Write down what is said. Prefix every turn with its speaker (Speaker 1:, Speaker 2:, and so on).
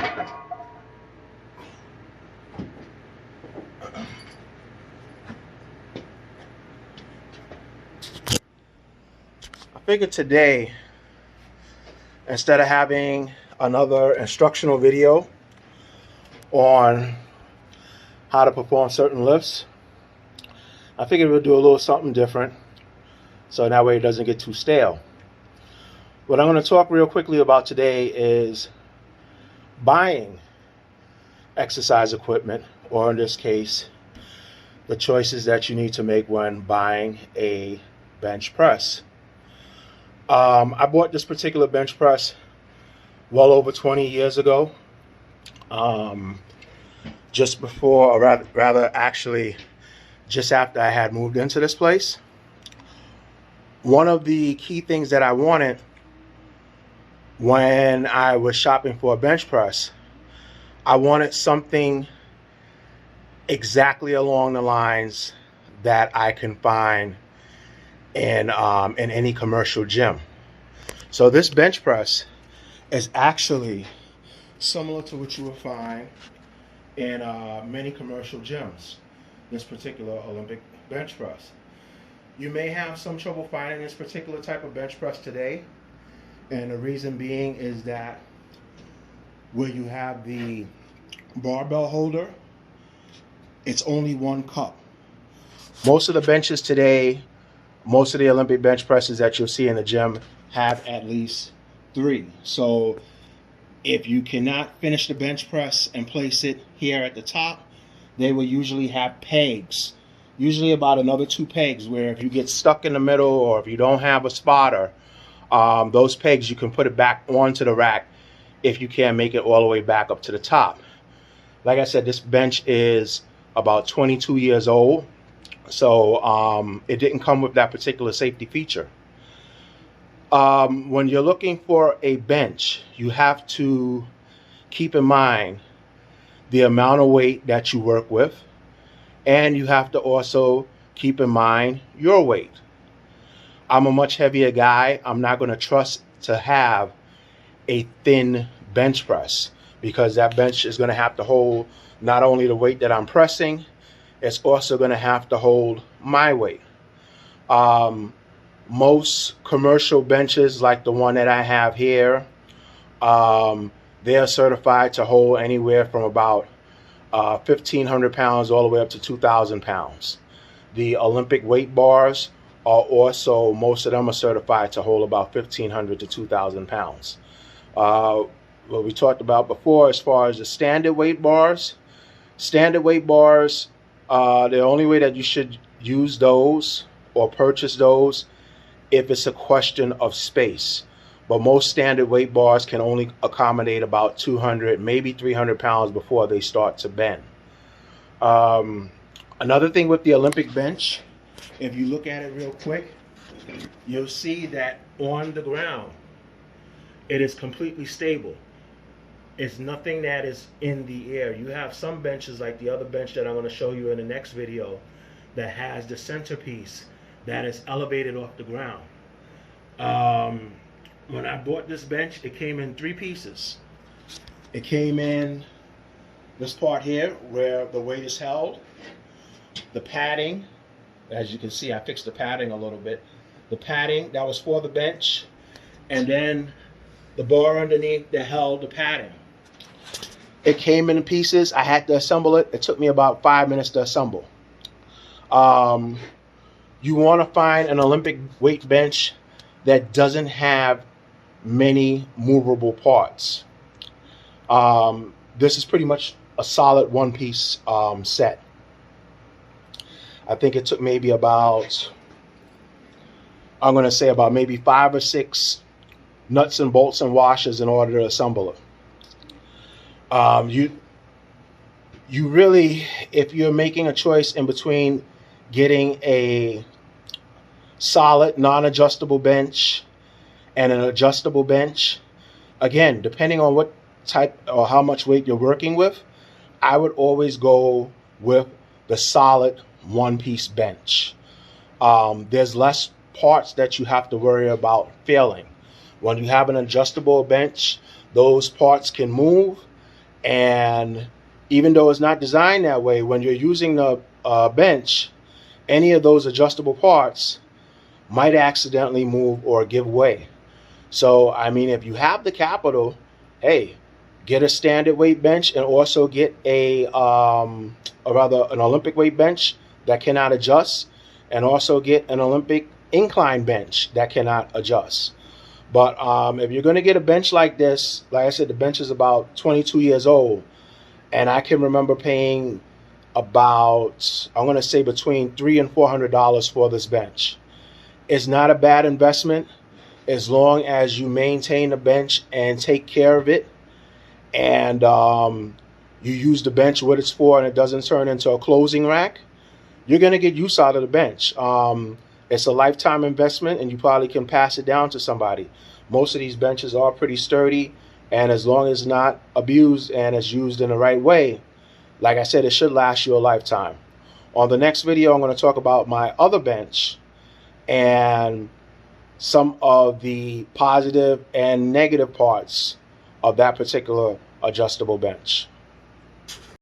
Speaker 1: I figured today, instead of having another instructional video on how to perform certain lifts, I figured we'll do a little something different so that way it doesn't get too stale. What I'm going to talk real quickly about today is buying exercise equipment, or in this case, the choices that you need to make when buying a bench press. I bought this particular bench press well over 20 years ago, just before, or rather actually just after I had moved into this place. One of the key things that I wanted when I was shopping for a bench press, I wanted something exactly along the lines that I can find in any commercial gym. So this bench press is actually similar to what you will find in many commercial gyms. This particular Olympic bench press. You may have some trouble finding this particular type of bench press today, and the reason being is that where you have the barbell holder, it's only one cup. Most of the benches today, most of the Olympic bench presses that you'll see in the gym have at least 3. So if you cannot finish the bench press and place it here at the top, they will usually have pegs, usually about another 2 pegs, where if you get stuck in the middle or if you don't have a spotter, those pegs, you can put it back onto the rack if you can't make it all the way back up to the top. Like I said, this bench is about 22 years old, so it didn't come with that particular safety feature. When you're looking for a bench, you have to keep in mind the amount of weight that you work with, and you have to also keep in mind your weight. I'm a much heavier guy. I'm not going to trust to have a thin bench press, because that bench is going to have to hold not only the weight that I'm pressing, it's also going to have to hold my weight. Most commercial benches, like the one that I have here, they are certified to hold anywhere from about 1,500 pounds all the way up to 2,000 pounds. The Olympic weight bars are also, most of them are certified to hold about 1,500 to 2,000 pounds. What we talked about before, as far as the standard weight bars, the only way that you should use those or purchase those if it's a question of space. But most standard weight bars can only accommodate about 200, maybe 300 pounds before they start to bend. Another thing with the Olympic bench, if you look at it real quick, you'll see that on the ground, it is completely stable. It's nothing that is in the air. You have some benches, like the other bench that I'm going to show you in the next video, that has the centerpiece that is elevated off the ground. When I bought this bench, it came in 3 pieces. It came in this part here where the weight is held, the padding, as you can see I fixed the padding a little bit, the padding that was for the bench, and then the bar underneath that held the padding. It came in pieces. I had to assemble it. It took me about 5 minutes to assemble. You want to find an Olympic weight bench that doesn't have many movable parts. This is pretty much a solid one-piece set. I think it took maybe about, I'm going to say about maybe 5 or 6 nuts and bolts and washers in order to assemble it. You really, if you're making a choice in between getting a solid non-adjustable bench and an adjustable bench, again, depending on what type or how much weight you're working with, I would always go with the solid one-piece bench. There's less parts that you have to worry about failing. When you have an adjustable bench, those parts can move And even though it's not designed that way, when you're using the bench, any of those adjustable parts might accidentally move or give way. So, I mean, if you have the capital, hey, get a standard weight bench and also get an Olympic weight bench that cannot adjust, and also get an Olympic incline bench that cannot adjust. But if you're going to get a bench like this, like I said, the bench is about 22 years old, and I can remember paying about, I'm going to say, between $300 and $400 for this bench. It's not a bad investment as long as you maintain the bench and take care of it, and you use the bench what it's for, and it doesn't turn into a closing rack. You're going to get use out of the bench. It's a lifetime investment, and you probably can pass it down to somebody. Most of these benches are pretty sturdy, and as long as it's not abused and it's used in the right way, like I said, it should last you a lifetime. On the next video, I'm going to talk about my other bench and some of the positive and negative parts of that particular adjustable bench.